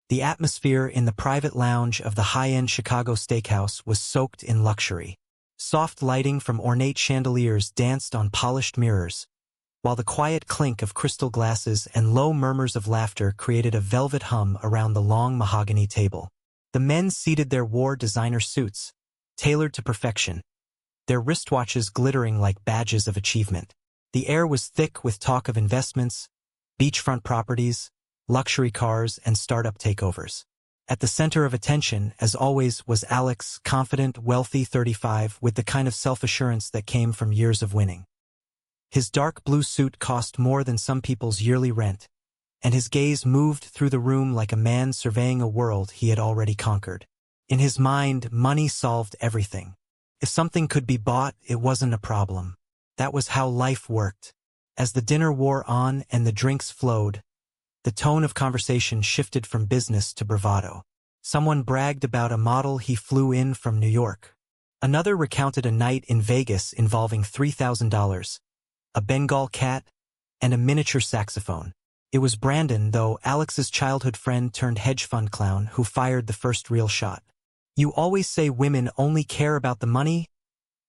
The atmosphere in the private lounge of the high-end Chicago steakhouse was soaked in luxury. Soft lighting from ornate chandeliers danced on polished mirrors, while the quiet clink of crystal glasses and low murmurs of laughter created a velvet hum around the long mahogany table. The men seated there wore designer suits, tailored to perfection, their wristwatches glittering like badges of achievement. The air was thick with talk of investments, beachfront properties, luxury cars, and startup takeovers. At the center of attention, as always, was Alex, confident, wealthy 35, with the kind of self-assurance that came from years of winning. His dark blue suit cost more than some people's yearly rent, and his gaze moved through the room like a man surveying a world he had already conquered. In his mind, money solved everything. If something could be bought, it wasn't a problem. That was how life worked. As the dinner wore on and the drinks flowed, the tone of conversation shifted from business to bravado. Someone bragged about a model he flew in from New York. Another recounted a night in Vegas involving $3,000, a Bengal cat, and a miniature saxophone. It was Brandon, though, Alex's childhood friend turned hedge fund clown, who fired the first real shot. "You always say women only care about the money?"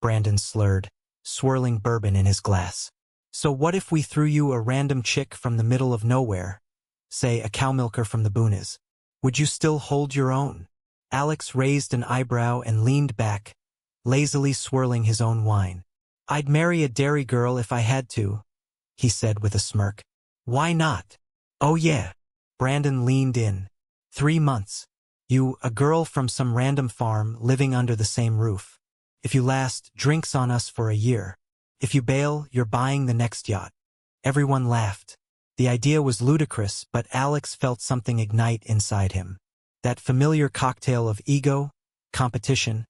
Brandon slurred, swirling bourbon in his glass. "So what if we threw you a random chick from the middle of nowhere? Say a cowmilker from the boonies. Would you still hold your own?" Alex raised an eyebrow and leaned back, lazily swirling his own wine. "I'd marry a dairy girl if I had to," he said with a smirk. "Why not?" "Oh yeah." Brandon leaned in. 3 months. You, a girl from some random farm, living under the same roof. If you last, drinks on us for a year. If you bail, you're buying the next yacht." Everyone laughed. The idea was ludicrous, but Alex felt something ignite inside him. That familiar cocktail of ego, competition,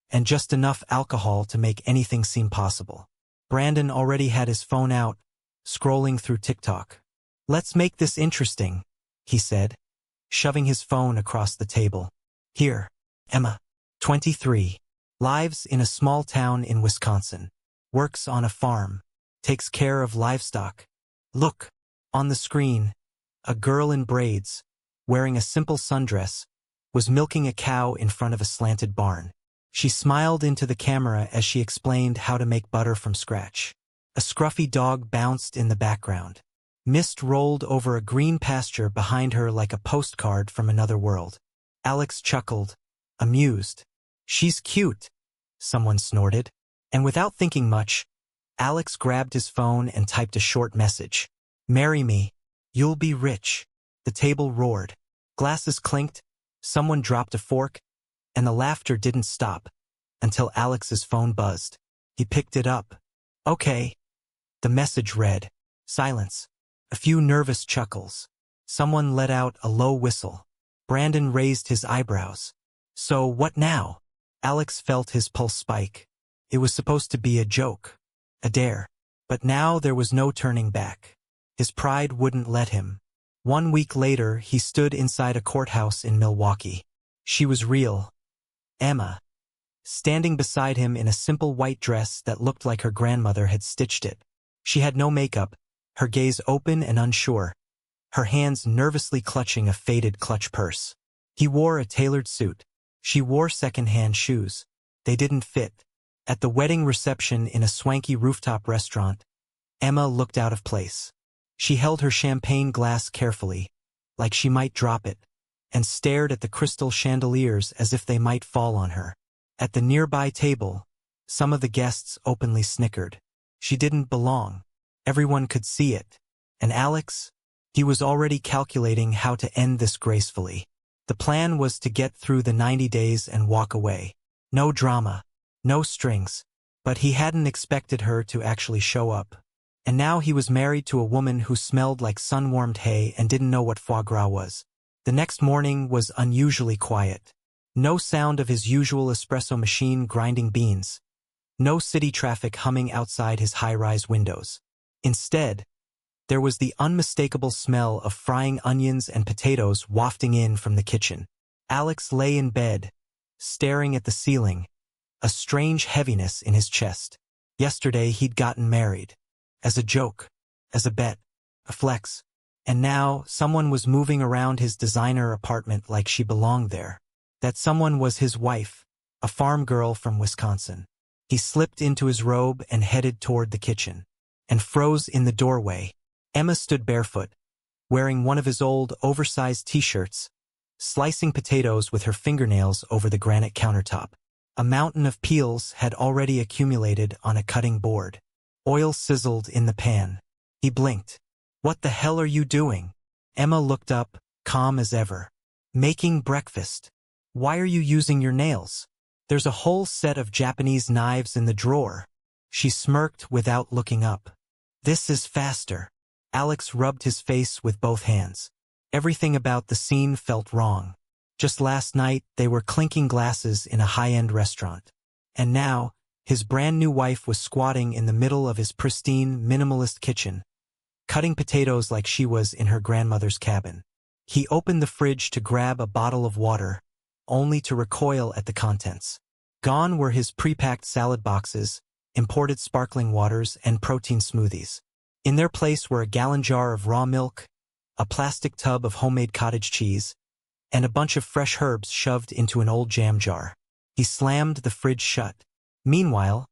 and just enough alcohol to make anything seem possible. Brandon already had his phone out, scrolling through TikTok. "Let's make this interesting," he said, shoving his phone across the table. "Here, Emma, 23, lives in a small town in Wisconsin, works on a farm, takes care of livestock. Look." On the screen, a girl in braids, wearing a simple sundress, was milking a cow in front of a slanted barn. She smiled into the camera as she explained how to make butter from scratch. A scruffy dog bounced in the background. Mist rolled over a green pasture behind her like a postcard from another world. Alex chuckled, amused. "She's cute," someone snorted. And without thinking much, Alex grabbed his phone and typed a short message. "Marry me. You'll be rich." The table roared. Glasses clinked, someone dropped a fork, and the laughter didn't stop until Alex's phone buzzed. He picked it up. "Okay." The message read. Silence. A few nervous chuckles. Someone let out a low whistle. Brandon raised his eyebrows. "So what now?" Alex felt his pulse spike. It was supposed to be a joke, a dare. But now there was no turning back. His pride wouldn't let him. 1 week later, he stood inside a courthouse in Milwaukee. She was real. Emma. Standing beside him in a simple white dress that looked like her grandmother had stitched it. She had no makeup, her gaze open and unsure, her hands nervously clutching a faded clutch purse. He wore a tailored suit. She wore second-hand shoes. They didn't fit. At the wedding reception in a swanky rooftop restaurant, Emma looked out of place. She held her champagne glass carefully, like she might drop it, and stared at the crystal chandeliers as if they might fall on her. At the nearby table, some of the guests openly snickered. She didn't belong. Everyone could see it. And Alex? He was already calculating how to end this gracefully. The plan was to get through the 90 days and walk away. No drama, no strings. But he hadn't expected her to actually show up. And now he was married to a woman who smelled like sun-warmed hay and didn't know what foie gras was. The next morning was unusually quiet. No sound of his usual espresso machine grinding beans. No city traffic humming outside his high-rise windows. Instead, there was the unmistakable smell of frying onions and potatoes wafting in from the kitchen. Alex lay in bed, staring at the ceiling, a strange heaviness in his chest. Yesterday he'd gotten married. As a joke, as a bet, a flex. And now, someone was moving around his designer apartment like she belonged there. That someone was his wife, a farm girl from Wisconsin. He slipped into his robe and headed toward the kitchen, and froze in the doorway. Emma stood barefoot, wearing one of his old, oversized t-shirts, slicing potatoes with her fingernails over the granite countertop. A mountain of peels had already accumulated on a cutting board. Oil sizzled in the pan. He blinked. "What the hell are you doing?" Emma looked up, calm as ever. "Making breakfast. Why are you using your nails? There's a whole set of Japanese knives in the drawer." She smirked without looking up. "This is faster." Alex rubbed his face with both hands. Everything about the scene felt wrong. Just last night, they were clinking glasses in a high-end restaurant. And now, his brand-new wife was squatting in the middle of his pristine, minimalist kitchen, cutting potatoes like she was in her grandmother's cabin. He opened the fridge to grab a bottle of water, only to recoil at the contents. Gone were his pre-packed salad boxes, imported sparkling waters, and protein smoothies. In their place were a gallon jar of raw milk, a plastic tub of homemade cottage cheese, and a bunch of fresh herbs shoved into an old jam jar. He slammed the fridge shut. Meanwhile,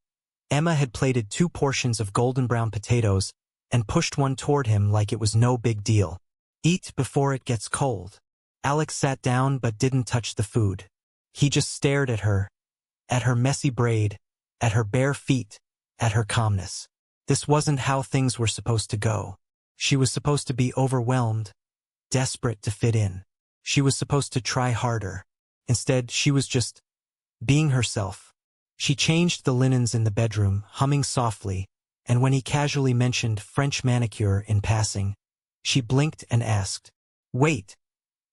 Emma had plated 2 portions of golden brown potatoes and pushed one toward him like it was no big deal. "Eat before it gets cold." Alex sat down but didn't touch the food. He just stared at her messy braid, at her bare feet, at her calmness. This wasn't how things were supposed to go. She was supposed to be overwhelmed, desperate to fit in. She was supposed to try harder. Instead, she was just being herself. She changed the linens in the bedroom, humming softly, and when he casually mentioned French manicure in passing, she blinked and asked, "Wait,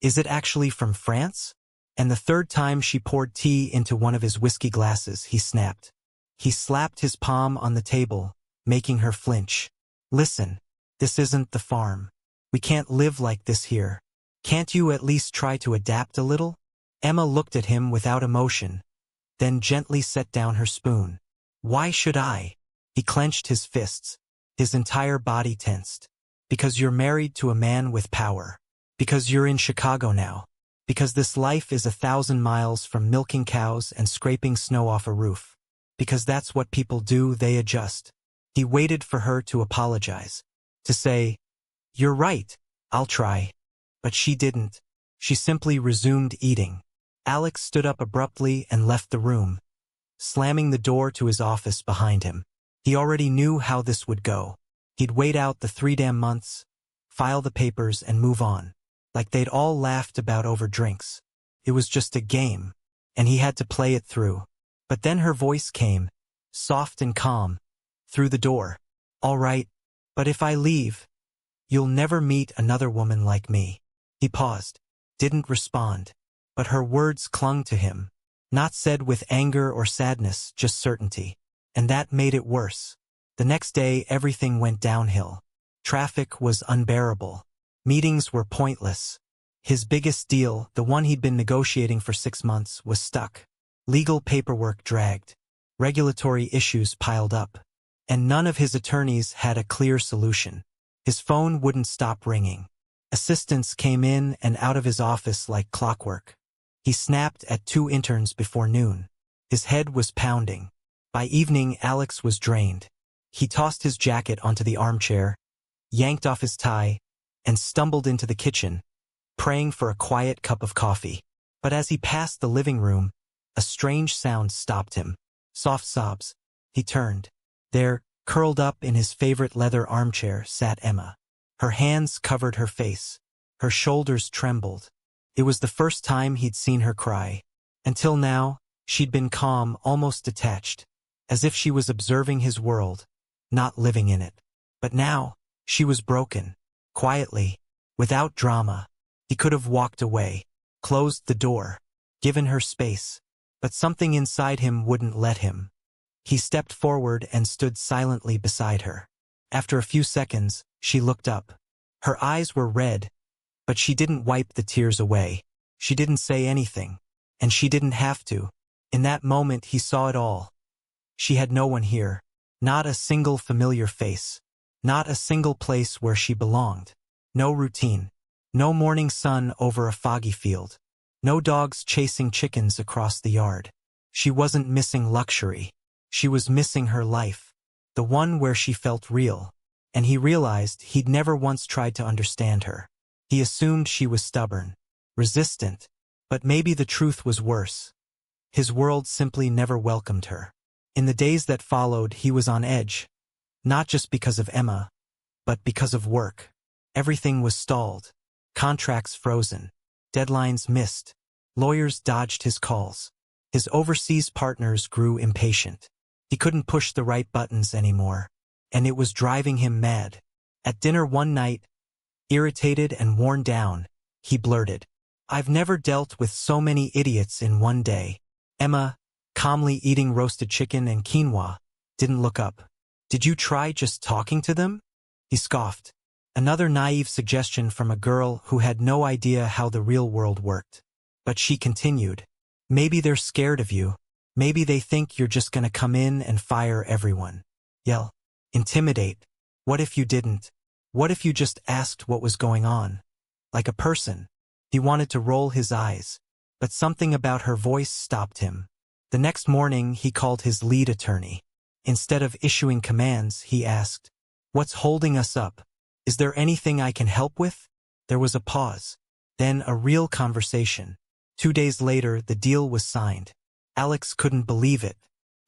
is it actually from France?" And the third time she poured tea into one of his whiskey glasses, he snapped. He slapped his palm on the table, making her flinch. "Listen, this isn't the farm. We can't live like this here. Can't you at least try to adapt a little?" Emma looked at him without emotion, then gently set down her spoon. "Why should I?" He clenched his fists, his entire body tensed. "Because you're married to a man with power. Because you're in Chicago now. Because this life is 1,000 miles from milking cows and scraping snow off a roof. Because that's what people do, they adjust." He waited for her to apologize, to say, "You're right, I'll try." But she didn't. She simply resumed eating. Alex stood up abruptly and left the room, slamming the door to his office behind him. He already knew how this would go. He'd wait out the 3 damn months, file the papers, and move on, like they'd all laughed about over drinks. It was just a game, and he had to play it through. But then her voice came, soft and calm, through the door. "All right, but if I leave, you'll never meet another woman like me." He paused, didn't respond, but her words clung to him, not said with anger or sadness, just certainty. And that made it worse. The next day, everything went downhill. Traffic was unbearable. Meetings were pointless. His biggest deal, the one he'd been negotiating for 6 months, was stuck. Legal paperwork dragged. Regulatory issues piled up. And none of his attorneys had a clear solution. His phone wouldn't stop ringing. Assistants came in and out of his office like clockwork. He snapped at 2 interns before noon. His head was pounding. By evening, Alex was drained. He tossed his jacket onto the armchair, yanked off his tie, and stumbled into the kitchen, praying for a quiet cup of coffee. But as he passed the living room, a strange sound stopped him. Soft sobs. He turned. There, curled up in his favorite leather armchair, sat Emma. Her hands covered her face. Her shoulders trembled. It was the first time he'd seen her cry. Until now, she'd been calm, almost detached, as if she was observing his world, not living in it. But now, she was broken. Quietly, without drama. He could have walked away, closed the door, given her space. But something inside him wouldn't let him. He stepped forward and stood silently beside her. After a few seconds, she looked up. Her eyes were red, but she didn't wipe the tears away. She didn't say anything, and she didn't have to. In that moment, he saw it all. She had no one here, not a single familiar face, not a single place where she belonged. No routine. No morning sun over a foggy field. No dogs chasing chickens across the yard. She wasn't missing luxury. She was missing her life. The one where she felt real. And he realized he'd never once tried to understand her. He assumed she was stubborn, resistant, but maybe the truth was worse. His world simply never welcomed her. In the days that followed, he was on edge, not just because of Emma, but because of work. Everything was stalled, contracts frozen, deadlines missed, lawyers dodged his calls. His overseas partners grew impatient. He couldn't push the right buttons anymore, and it was driving him mad. At dinner one night, irritated and worn down, he blurted, "I've never dealt with so many idiots in one day." Emma, calmly eating roasted chicken and quinoa, didn't look up. "Did you try just talking to them?" He scoffed. Another naive suggestion from a girl who had no idea how the real world worked. But she continued, "Maybe they're scared of you. Maybe they think you're just gonna come in and fire everyone. Yell. Intimidate. What if you didn't? What if you just asked what was going on? Like a person." He wanted to roll his eyes, but something about her voice stopped him. The next morning, he called his lead attorney. Instead of issuing commands, he asked, "What's holding us up? Is there anything I can help with?" There was a pause, then a real conversation. 2 days later, the deal was signed. Alex couldn't believe it.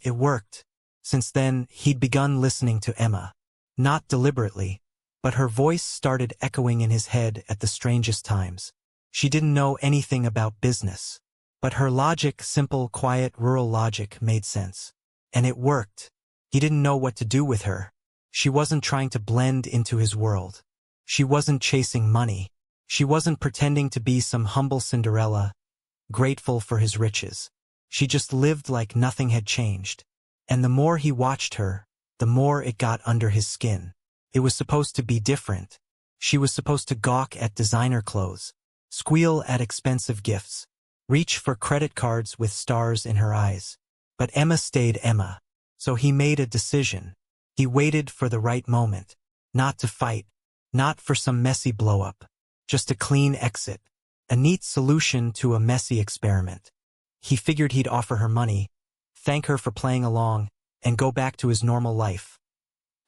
It worked. Since then, he'd begun listening to Emma. Not deliberately, but her voice started echoing in his head at the strangest times. She didn't know anything about business, but her logic, simple, quiet, rural logic, made sense. And it worked. He didn't know what to do with her. She wasn't trying to blend into his world. She wasn't chasing money. She wasn't pretending to be some humble Cinderella, grateful for his riches. She just lived like nothing had changed. And the more he watched her, the more it got under his skin. It was supposed to be different. She was supposed to gawk at designer clothes, squeal at expensive gifts, reach for credit cards with stars in her eyes. But Emma stayed Emma. So he made a decision. He waited for the right moment. Not to fight. Not for some messy blow-up. Just a clean exit. A neat solution to a messy experiment. He figured he'd offer her money, thank her for playing along, and go back to his normal life.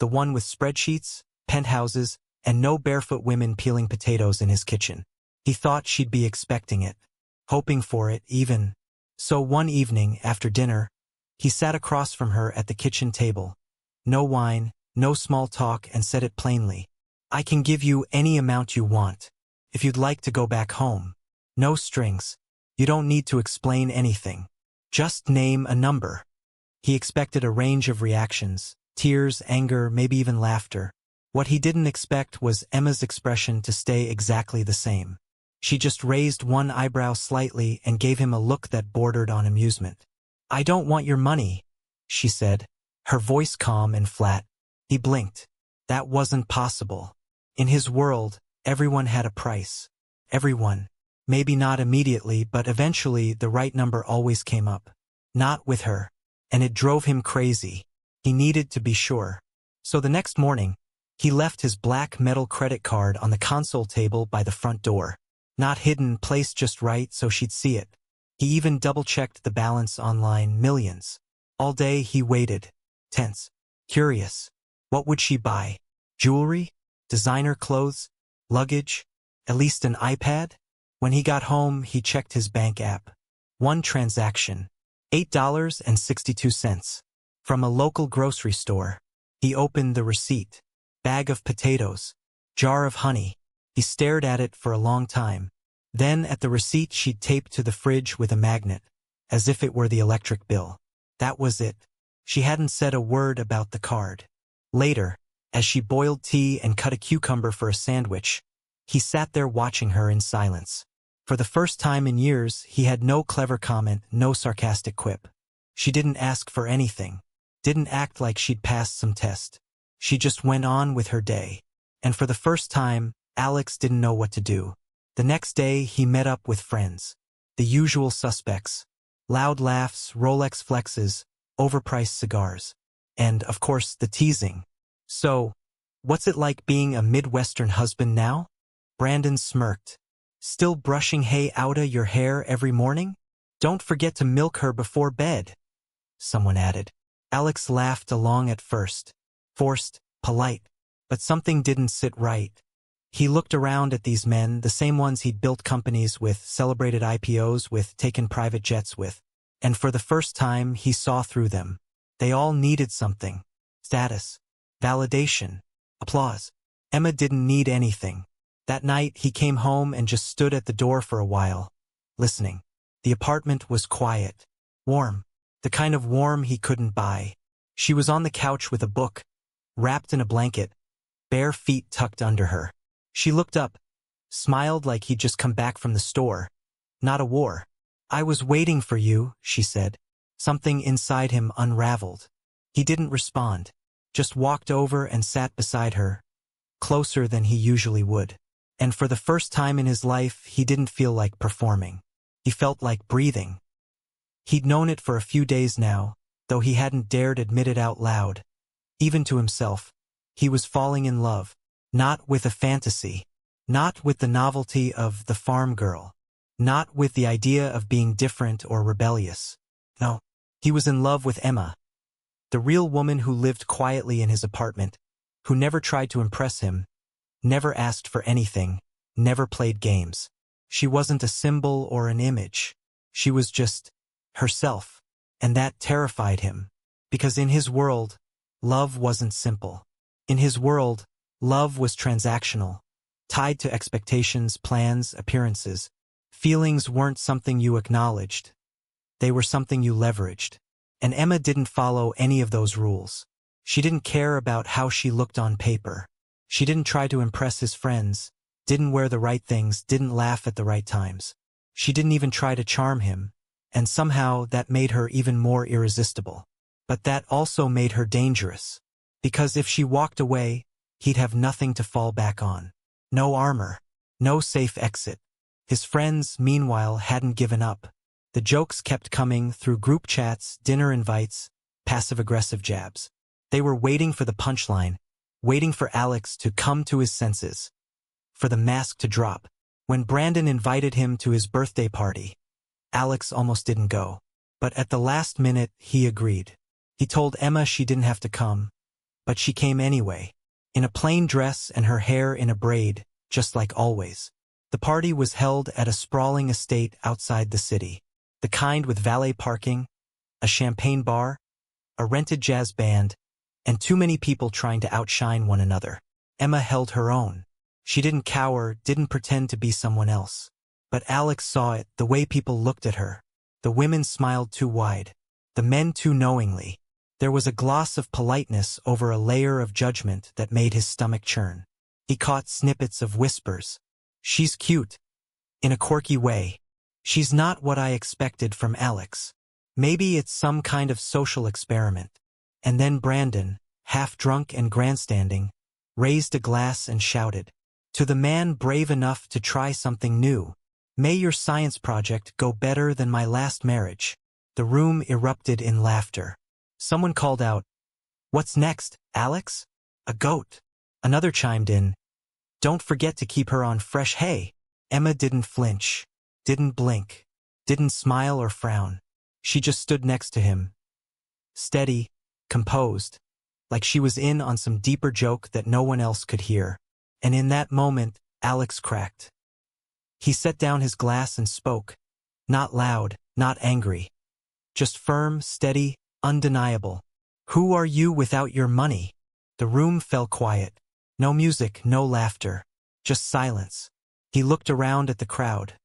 The one with spreadsheets, penthouses, and no barefoot women peeling potatoes in his kitchen. He thought she'd be expecting it, hoping for it even. So one evening, after dinner, he sat across from her at the kitchen table. No wine, no small talk, and said it plainly. "I can give you any amount you want, if you'd like to go back home. No strings. You don't need to explain anything. Just name a number." He expected a range of reactions, tears, anger, maybe even laughter. What he didn't expect was Emma's expression to stay exactly the same. She just raised one eyebrow slightly and gave him a look that bordered on amusement. "I don't want your money," she said, her voice calm and flat. He blinked. That wasn't possible. In his world, everyone had a price. Everyone. Maybe not immediately, but eventually the right number always came up. Not with her. And it drove him crazy. He needed to be sure. So the next morning, he left his black metal credit card on the console table by the front door. Not hidden, placed just right so she'd see it. He even double-checked the balance online, millions. All day he waited, tense, curious. What would she buy? Jewelry? Designer clothes? Luggage? At least an iPad? When he got home, he checked his bank app. One transaction. $8.62. From a local grocery store. He opened the receipt. Bag of potatoes. Jar of honey. He stared at it for a long time. Then at the receipt she'd taped to the fridge with a magnet, as if it were the electric bill. That was it. She hadn't said a word about the card. Later, as she boiled tea and cut a cucumber for a sandwich, he sat there watching her in silence. For the first time in years, he had no clever comment, no sarcastic quip. She didn't ask for anything. Didn't act like she'd passed some test. She just went on with her day. And for the first time, Alex didn't know what to do. The next day, he met up with friends. The usual suspects. Loud laughs, Rolex flexes, overpriced cigars. And, of course, the teasing. "So, what's it like being a Midwestern husband now?" Brandon smirked. Still brushing hay outta your hair every morning? Don't forget to milk her before bed, someone added. Alex laughed along at first. Forced, polite, but something didn't sit right. He looked around at these men, the same ones he'd built companies with, celebrated IPOs with, taken private jets with, and for the first time he saw through them. They all needed something. Status. Validation. Applause. Emma didn't need anything. That night he came home and just stood at the door for a while, listening. The apartment was quiet. Warm. The kind of warm he couldn't buy. She was on the couch with a book, wrapped in a blanket, bare feet tucked under her. She looked up, smiled like he'd just come back from the store. Not a war. I was waiting for you, she said. Something inside him unraveled. He didn't respond, just walked over and sat beside her, closer than he usually would. And for the first time in his life, he didn't feel like performing. He felt like breathing. He'd known it for a few days now, though he hadn't dared admit it out loud. Even to himself, he was falling in love. Not with a fantasy. Not with the novelty of the farm girl. Not with the idea of being different or rebellious. No, he was in love with Emma. The real woman who lived quietly in his apartment, who never tried to impress him, never asked for anything, never played games. She wasn't a symbol or an image. She was just herself. And that terrified him. Because in his world, love wasn't simple. In his world, love was transactional, tied to expectations, plans, appearances. Feelings weren't something you acknowledged. They were something you leveraged. And Emma didn't follow any of those rules. She didn't care about how she looked on paper. She didn't try to impress his friends, didn't wear the right things, didn't laugh at the right times. She didn't even try to charm him, and somehow that made her even more irresistible. But that also made her dangerous. Because if she walked away, he'd have nothing to fall back on. No armor. No safe exit. His friends, meanwhile, hadn't given up. The jokes kept coming through group chats, dinner invites, passive-aggressive jabs. They were waiting for the punchline, waiting for Alex to come to his senses, for the mask to drop. When Brandon invited him to his birthday party, Alex almost didn't go. But at the last minute, he agreed. He told Emma she didn't have to come, but she came anyway, in a plain dress and her hair in a braid, just like always. The party was held at a sprawling estate outside the city, the kind with valet parking, a champagne bar, a rented jazz band, and too many people trying to outshine one another. Emma held her own. She didn't cower, didn't pretend to be someone else. But Alex saw it, the way people looked at her. The women smiled too wide, the men too knowingly. There was a gloss of politeness over a layer of judgment that made his stomach churn. He caught snippets of whispers. She's cute. In a quirky way. She's not what I expected from Alex. Maybe it's some kind of social experiment. And then Brandon, half drunk and grandstanding, raised a glass and shouted, "To the man brave enough to try something new. May your science project go better than my last marriage." The room erupted in laughter. Someone called out, "What's next, Alex?" "A goat." Another chimed in, "Don't forget to keep her on fresh hay." Emma didn't flinch, didn't blink, didn't smile or frown. She just stood next to him, steady, composed, like she was in on some deeper joke that no one else could hear. And in that moment, Alex cracked. He set down his glass and spoke, not loud, not angry, just firm, steady, undeniable. "Who are you without your money?" The room fell quiet. No music, no laughter, just silence. He looked around at the crowd.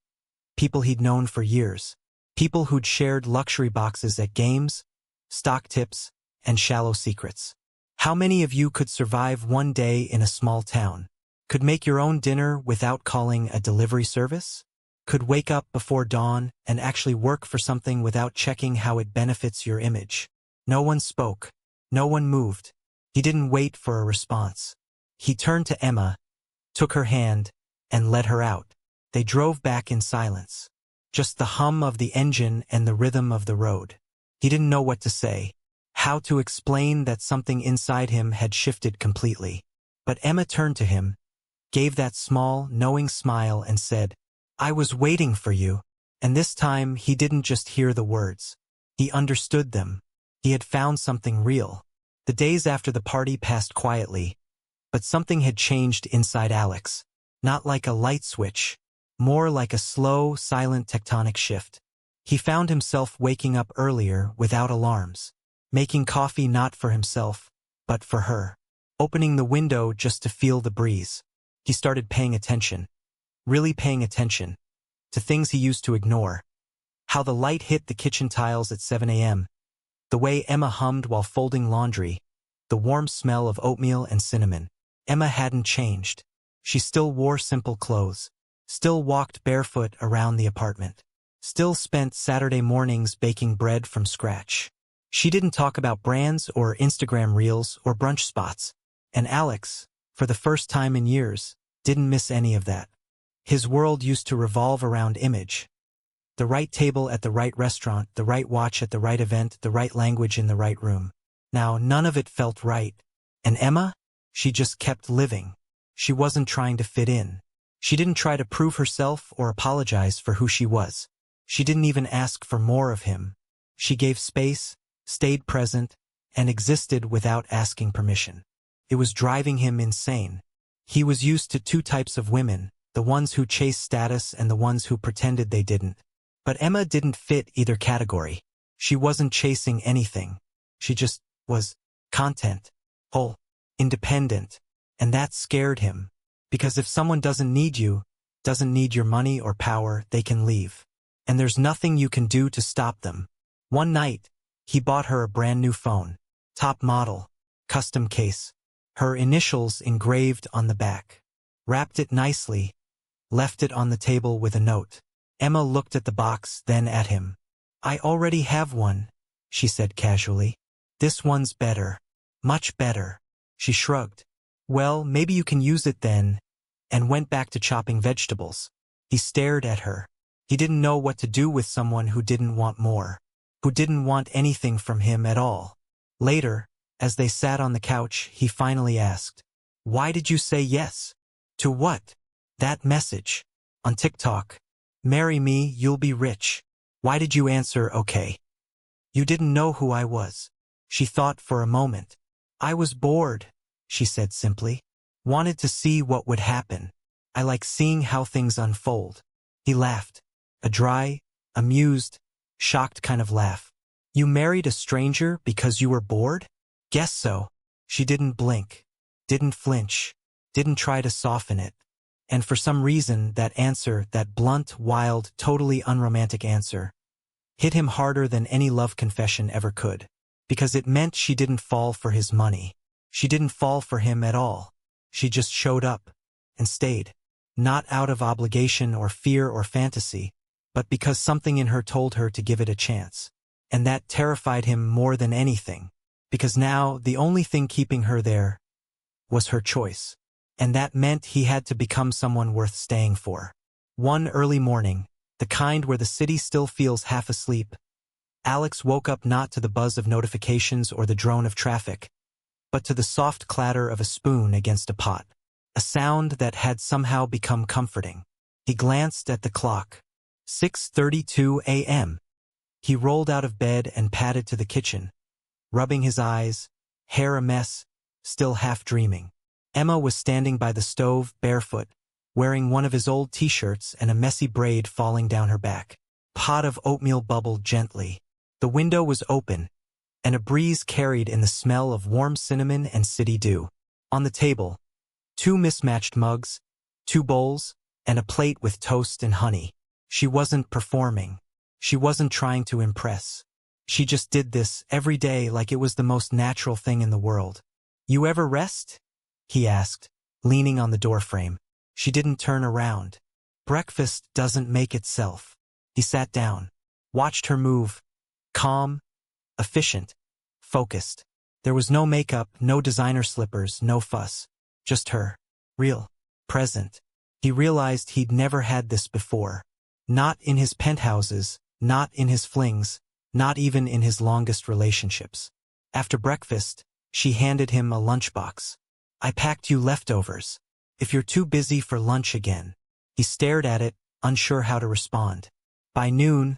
People he'd known for years. People who'd shared luxury boxes at games, stock tips, and shallow secrets. How many of you could survive one day in a small town? Could make your own dinner without calling a delivery service? Could wake up before dawn and actually work for something without checking how it benefits your image? No one spoke. No one moved. He didn't wait for a response. He turned to Emma, took her hand, and led her out. They drove back in silence. Just the hum of the engine and the rhythm of the road. He didn't know what to say, how to explain that something inside him had shifted completely. But Emma turned to him, gave that small, knowing smile and said, "I was waiting for you." And this time he didn't just hear the words. He understood them. He had found something real. The days after the party passed quietly, but something had changed inside Alex. Not like a light switch, more like a slow, silent tectonic shift. He found himself waking up earlier without alarms, making coffee not for himself, but for her, opening the window just to feel the breeze. He started paying attention, really paying attention, to things he used to ignore. How the light hit the kitchen tiles at 7 a.m., the way Emma hummed while folding laundry, the warm smell of oatmeal and cinnamon. Emma hadn't changed. She still wore simple clothes, still walked barefoot around the apartment, still spent Saturday mornings baking bread from scratch. She didn't talk about brands or Instagram reels or brunch spots. And Alex, for the first time in years, didn't miss any of that. His world used to revolve around image. The right table at the right restaurant, the right watch at the right event, the right language in the right room. Now, none of it felt right. And Emma? She just kept living. She wasn't trying to fit in. She didn't try to prove herself or apologize for who she was. She didn't even ask for more of him. She gave space, stayed present, and existed without asking permission. It was driving him insane. He was used to two types of women, the ones who chased status and the ones who pretended they didn't. But Emma didn't fit either category. She wasn't chasing anything. She just was content, whole, independent. And that scared him. Because if someone doesn't need you, doesn't need your money or power, they can leave. And there's nothing you can do to stop them. One night, he bought her a brand new phone. Top model, custom case, her initials engraved on the back. Wrapped it nicely, left it on the table with a note. Emma looked at the box, then at him. "I already have one," she said casually. "This one's better. Much better." She shrugged. "Well, maybe you can use it then," and went back to chopping vegetables. He stared at her. He didn't know what to do with someone who didn't want more, who didn't want anything from him at all. Later, as they sat on the couch, he finally asked, "Why did you say yes?" "To what?" "That message. On TikTok. Marry me, you'll be rich." "Why did you answer okay?" "You didn't know who I was." She thought for a moment. "I was bored," she said simply. "Wanted to see what would happen. I like seeing how things unfold." He laughed. A dry, amused, shocked kind of laugh. "You married a stranger because you were bored?" "Guess so." She didn't blink, didn't flinch, didn't try to soften it. And for some reason, that answer, that blunt, wild, totally unromantic answer, hit him harder than any love confession ever could. Because it meant she didn't fall for his money. She didn't fall for him at all. She just showed up and stayed. Not out of obligation or fear or fantasy, but because something in her told her to give it a chance. And that terrified him more than anything. Because now, the only thing keeping her there was her choice. And that meant he had to become someone worth staying for. One early morning, the kind where the city still feels half asleep, Alex woke up not to the buzz of notifications or the drone of traffic, but to the soft clatter of a spoon against a pot. A sound that had somehow become comforting. He glanced at the clock. 6:32 a.m. He rolled out of bed and padded to the kitchen, rubbing his eyes, hair a mess, still half dreaming. Emma was standing by the stove, barefoot, wearing one of his old t-shirts and a messy braid falling down her back. Pot of oatmeal bubbled gently. The window was open, and a breeze carried in the smell of warm cinnamon and city dew. On the table, 2 mismatched mugs, 2 bowls, and a plate with toast and honey. She wasn't performing. She wasn't trying to impress. She just did this every day like it was the most natural thing in the world. "You ever rest?" he asked, leaning on the doorframe. She didn't turn around. "Breakfast doesn't make itself." He sat down, watched her move, calm, efficient, focused. There was no makeup, no designer slippers, no fuss. Just her. Real. Present. He realized he'd never had this before. Not in his penthouses, not in his flings, not even in his longest relationships. After breakfast, she handed him a lunchbox. "I packed you leftovers." If you're too busy for lunch again. He stared at it, unsure how to respond. By noon,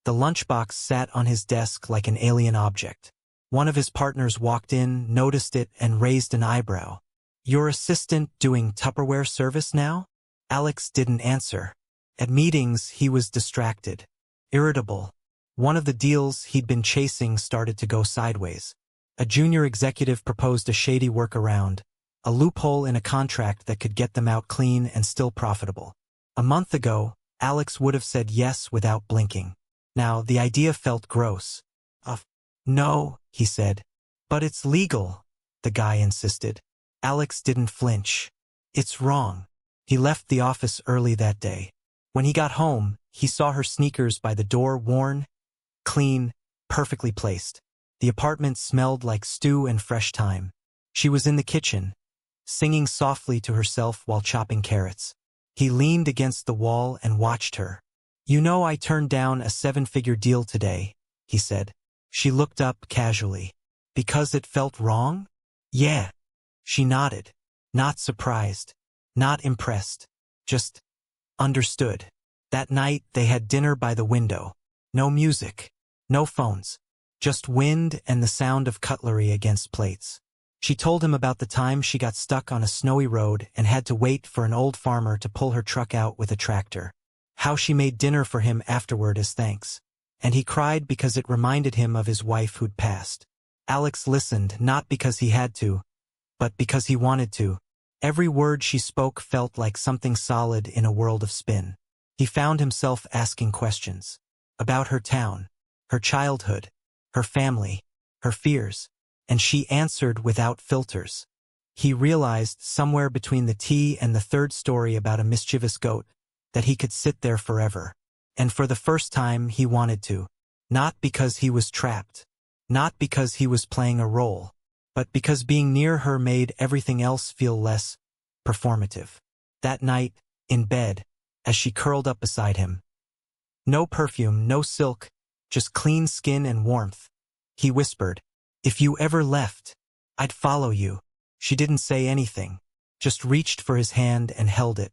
the lunchbox sat on his desk like an alien object. One of his partners walked in, noticed it, and raised an eyebrow. "Your assistant doing Tupperware service now?" Alex didn't answer. At meetings, he was distracted, irritable. One of the deals he'd been chasing started to go sideways. A junior executive proposed a shady workaround, a loophole in a contract that could get them out clean and still profitable. A month ago, Alex would have said yes without blinking. Now, the idea felt gross. No, he said. "But it's legal," the guy insisted. Alex didn't flinch. "It's wrong." He left the office early that day. When he got home, he saw her sneakers by the door, worn, clean, perfectly placed. The apartment smelled like stew and fresh thyme. She was in the kitchen, singing softly to herself while chopping carrots. He leaned against the wall and watched her. "You know I turned down a 7-figure deal today," he said. She looked up casually. "Because it felt wrong?" "Yeah." She nodded, not surprised, not impressed, just understood. That night they had dinner by the window. No music, no phones, just wind and the sound of cutlery against plates. She told him about the time she got stuck on a snowy road and had to wait for an old farmer to pull her truck out with a tractor. How she made dinner for him afterward as thanks. And he cried because it reminded him of his wife who'd passed. Alex listened, not because he had to, but because he wanted to. Every word she spoke felt like something solid in a world of spin. He found himself asking questions. About her town, her childhood, her family, her fears. And she answered without filters. He realized, somewhere between the tea and the third story about a mischievous goat, that he could sit there forever. And for the first time he wanted to. Not because he was trapped. Not because he was playing a role. But because being near her made everything else feel less performative. That night, in bed, as she curled up beside him. No perfume, no silk, just clean skin and warmth. He whispered, "If you ever left, I'd follow you." She didn't say anything, just reached for his hand and held it.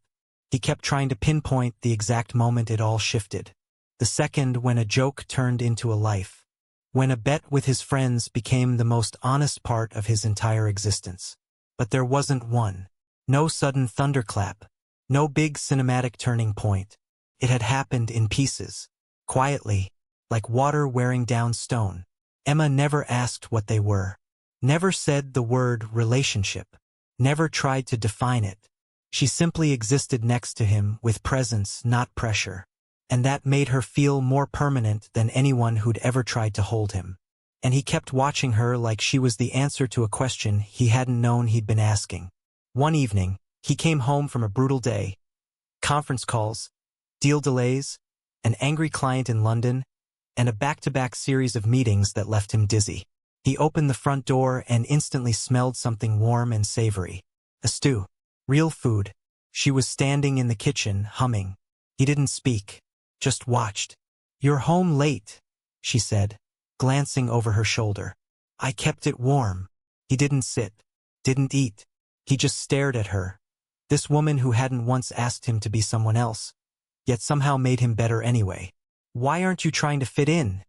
He kept trying to pinpoint the exact moment it all shifted. The second when a joke turned into a life. When a bet with his friends became the most honest part of his entire existence. But there wasn't one. No sudden thunderclap. No big cinematic turning point. It had happened in pieces. Quietly, like water wearing down stone. Emma never asked what they were. Never said the word relationship. Never tried to define it. She simply existed next to him with presence, not pressure. And that made her feel more permanent than anyone who'd ever tried to hold him. And he kept watching her like she was the answer to a question he hadn't known he'd been asking. One evening, he came home from a brutal day. Conference calls, deal delays, an angry client in London, and a back-to-back series of meetings that left him dizzy. He opened the front door and instantly smelled something warm and savory. A stew. Real food. She was standing in the kitchen, humming. He didn't speak, just watched. "You're home late," she said, glancing over her shoulder. "I kept it warm." He didn't sit, didn't eat. He just stared at her. This woman who hadn't once asked him to be someone else, yet somehow made him better anyway. "Why aren't you trying to fit in?"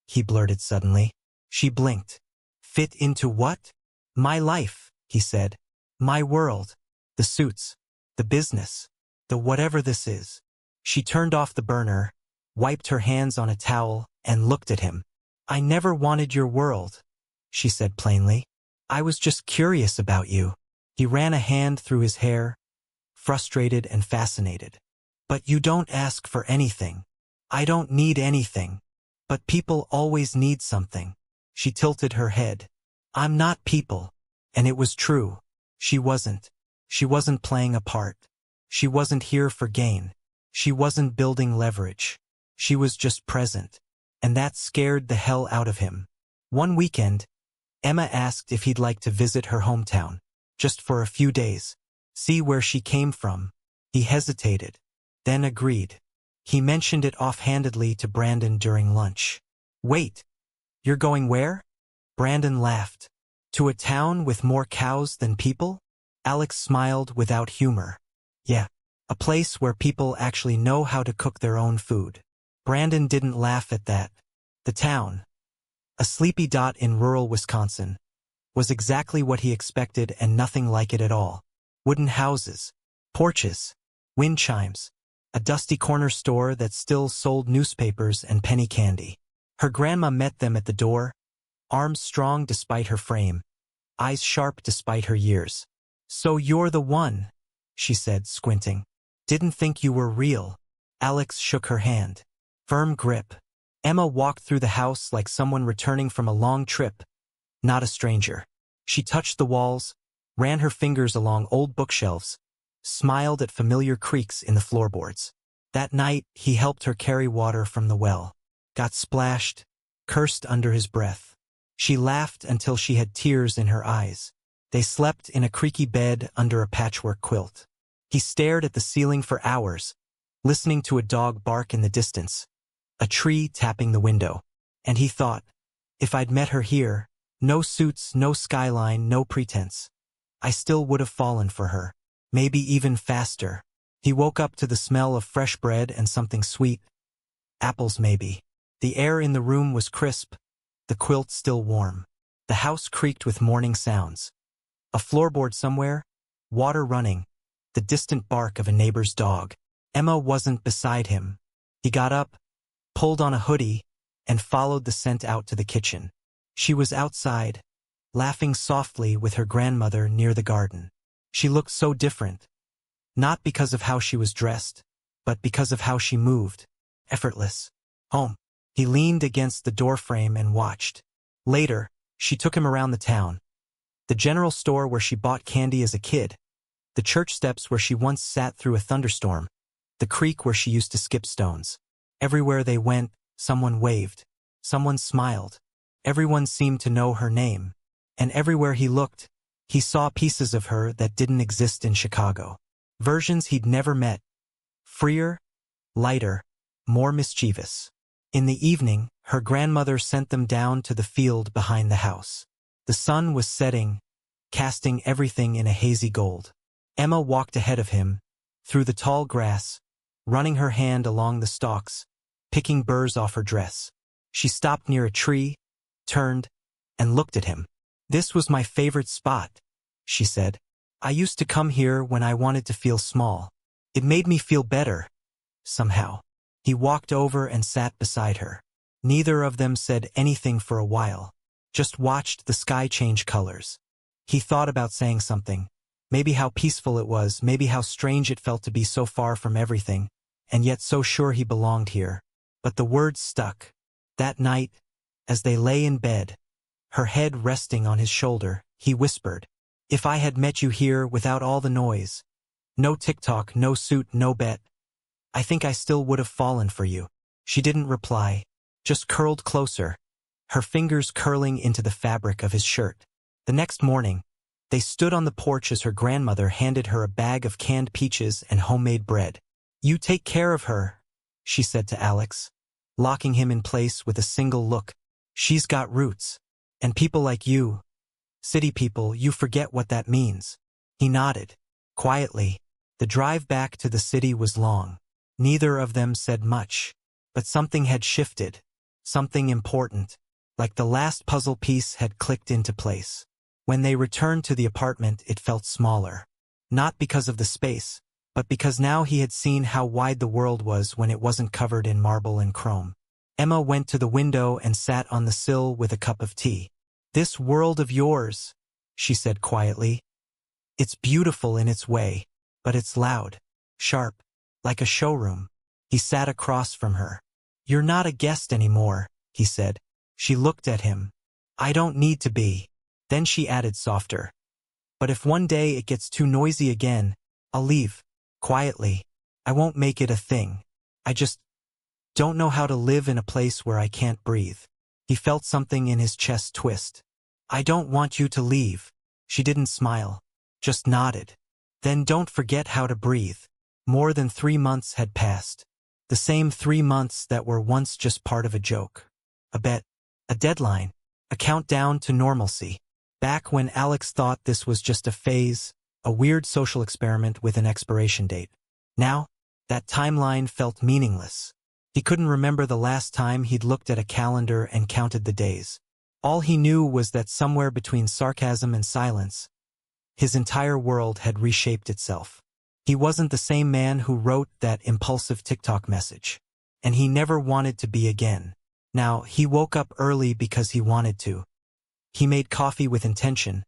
he blurted suddenly. She blinked. "Fit into what?" "My life," he said. "My world. The suits. The business. The whatever this is." She turned off the burner, wiped her hands on a towel, and looked at him. "I never wanted your world," she said plainly. "I was just curious about you." He ran a hand through his hair, frustrated and fascinated. "But you don't ask for anything." "I don't need anything. But people always need something." She tilted her head. "I'm not people." And it was true. She wasn't. She wasn't playing a part. She wasn't here for gain. She wasn't building leverage. She was just present. And that scared the hell out of him. One weekend, Emma asked if he'd like to visit her hometown, just for a few days, see where she came from. He hesitated, then agreed. He mentioned it offhandedly to Brandon during lunch. "Wait, you're going where?" Brandon laughed. "To a town with more cows than people?" Alex smiled without humor. Yeah, a place where people actually know how to cook their own food. Brandon didn't laugh at that. The town, a sleepy dot in rural Wisconsin, was exactly what he expected and nothing like it at all. Wooden houses, porches, wind chimes, a dusty corner store that still sold newspapers and penny candy. Her grandma met them at the door, arms strong despite her frame, eyes sharp despite her years. "So you're the one," she said, squinting. "Didn't think you were real." Alex shook her hand. Firm grip. Emma walked through the house like someone returning from a long trip, not a stranger. She touched the walls, ran her fingers along old bookshelves, smiled at familiar creaks in the floorboards. That night, he helped her carry water from the well. Got splashed, cursed under his breath. She laughed until she had tears in her eyes. They slept in a creaky bed under a patchwork quilt. He stared at the ceiling for hours, listening to a dog bark in the distance, a tree tapping the window. And he thought, if I'd met her here, no suits, no skyline, no pretense, I still would have fallen for her, maybe even faster. He woke up to the smell of fresh bread and something sweet. Apples maybe. The air in the room was crisp, the quilt still warm. The house creaked with morning sounds. A floorboard somewhere, water running, the distant bark of a neighbor's dog. Emma wasn't beside him. He got up, pulled on a hoodie, and followed the scent out to the kitchen. She was outside, laughing softly with her grandmother near the garden. She looked so different, not because of how she was dressed, but because of how she moved, effortless. Home. He leaned against the doorframe and watched. Later, she took him around the town. The general store where she bought candy as a kid, the church steps where she once sat through a thunderstorm, the creek where she used to skip stones. Everywhere they went, someone waved, someone smiled. Everyone seemed to know her name. And everywhere he looked, he saw pieces of her that didn't exist in Chicago. Versions he'd never met. Freer, lighter, more mischievous. In the evening, her grandmother sent them down to the field behind the house. The sun was setting, casting everything in a hazy gold. Emma walked ahead of him, through the tall grass, running her hand along the stalks, picking burrs off her dress. She stopped near a tree, turned, and looked at him. "This was my favorite spot," she said. "I used to come here when I wanted to feel small. It made me feel better, somehow." He walked over and sat beside her. Neither of them said anything for a while, just watched the sky change colors. He thought about saying something, maybe how peaceful it was, maybe how strange it felt to be so far from everything, and yet so sure he belonged here. But the words stuck. That night, as they lay in bed, her head resting on his shoulder, he whispered, "If I had met you here without all the noise, no TikTok, no suit, no bet, I think I still would have fallen for you." She didn't reply, just curled closer, her fingers curling into the fabric of his shirt. The next morning, they stood on the porch as her grandmother handed her a bag of canned peaches and homemade bread. "You take care of her," she said to Alex, locking him in place with a single look. "She's got roots. And people like you, city people, you forget what that means." He nodded. Quietly, the drive back to the city was long. Neither of them said much, but something had shifted, something important, like the last puzzle piece had clicked into place. When they returned to the apartment, it felt smaller. Not because of the space, but because now he had seen how wide the world was when it wasn't covered in marble and chrome. Emma went to the window and sat on the sill with a cup of tea. "This world of yours," she said quietly. "It's beautiful in its way, but it's loud, sharp, like a showroom." He sat across from her. "You're not a guest anymore," he said. She looked at him. "I don't need to be." Then she added softer, "But if one day it gets too noisy again, I'll leave, quietly. I won't make it a thing. I just don't know how to live in a place where I can't breathe." He felt something in his chest twist. "I don't want you to leave." She didn't smile, just nodded. "Then don't forget how to breathe." More than 3 months had passed. The same 3 months that were once just part of a joke. A bet. A deadline. A countdown to normalcy. Back when Alex thought this was just a phase, a weird social experiment with an expiration date. Now, that timeline felt meaningless. He couldn't remember the last time he'd looked at a calendar and counted the days. All he knew was that somewhere between sarcasm and silence, his entire world had reshaped itself. He wasn't the same man who wrote that impulsive TikTok message. And he never wanted to be again. Now, he woke up early because he wanted to. He made coffee with intention,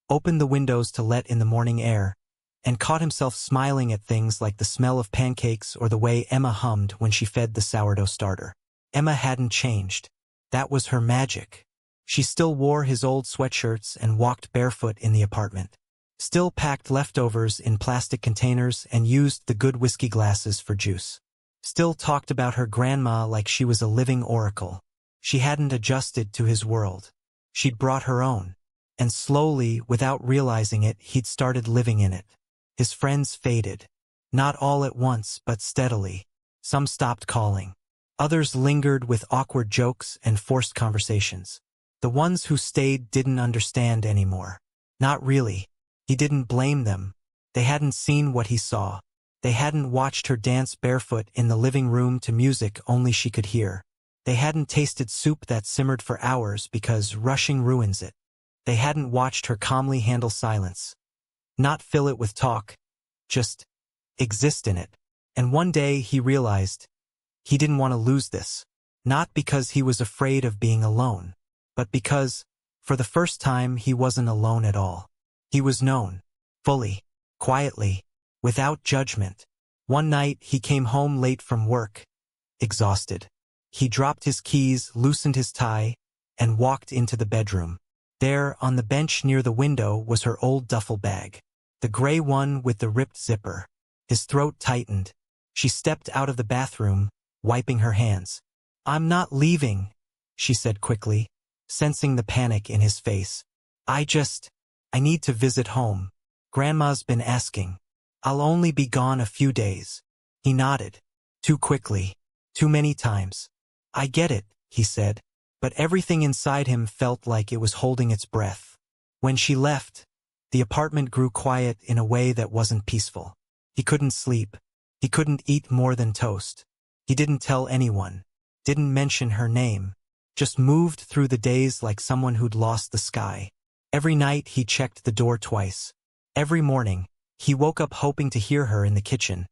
opened the windows to let in the morning air, and caught himself smiling at things like the smell of pancakes or the way Emma hummed when she fed the sourdough starter. Emma hadn't changed. That was her magic. She still wore his old sweatshirts and walked barefoot in the apartment. Still packed leftovers in plastic containers and used the good whiskey glasses for juice. Still talked about her grandma like she was a living oracle. She hadn't adjusted to his world. She'd brought her own. And slowly, without realizing it, he'd started living in it. His friends faded. Not all at once, but steadily. Some stopped calling. Others lingered with awkward jokes and forced conversations. The ones who stayed didn't understand anymore. Not really. He didn't blame them. They hadn't seen what he saw. They hadn't watched her dance barefoot in the living room to music only she could hear. They hadn't tasted soup that simmered for hours because rushing ruins it. They hadn't watched her calmly handle silence. Not fill it with talk. Just exist in it. And one day he realized he didn't want to lose this. Not because he was afraid of being alone, but because, for the first time, he wasn't alone at all. He was known. Fully. Quietly. Without judgment. One night, he came home late from work. Exhausted. He dropped his keys, loosened his tie, and walked into the bedroom. There, on the bench near the window, was her old duffel bag. The gray one with the ripped zipper. His throat tightened. She stepped out of the bathroom, wiping her hands. "I'm not leaving," she said quickly, sensing the panic in his face. I need to visit home. Grandma's been asking. I'll only be gone a few days." He nodded. Too quickly. Too many times. "I get it," he said, but everything inside him felt like it was holding its breath. When she left, the apartment grew quiet in a way that wasn't peaceful. He couldn't sleep. He couldn't eat more than toast. He didn't tell anyone. Didn't mention her name. Just moved through the days like someone who'd lost the sky. Every night he checked the door twice. Every morning, he woke up hoping to hear her in the kitchen.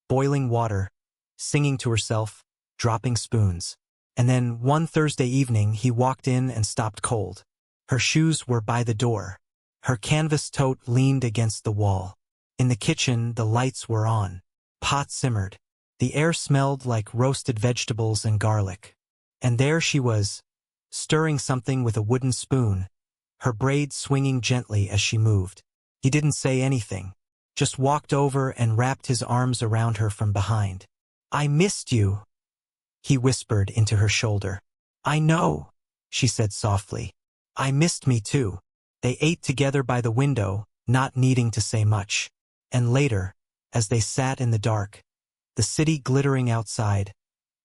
Boiling water, singing to herself, dropping spoons. And then, one Thursday evening, he walked in and stopped cold. Her shoes were by the door. Her canvas tote leaned against the wall. In the kitchen, the lights were on. Pot simmered. The air smelled like roasted vegetables and garlic. And there she was, stirring something with a wooden spoon, her braids swinging gently as she moved. He didn't say anything, just walked over and wrapped his arms around her from behind. "I missed you," he whispered into her shoulder. "I know," she said softly. "I missed me too." They ate together by the window, not needing to say much. And later, as they sat in the dark, the city glittering outside,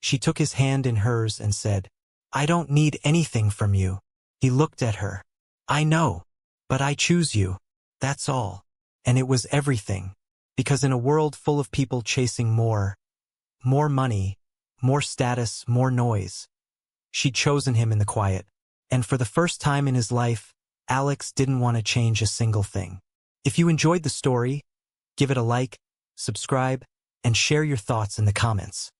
she took his hand in hers and said, "I don't need anything from you." He looked at her. "I know, but I choose you. That's all." And it was everything. Because in a world full of people chasing more money, more status, more noise, she'd chosen him in the quiet. And for the first time in his life, Alex didn't want to change a single thing. If you enjoyed the story, give it a like, subscribe, and share your thoughts in the comments.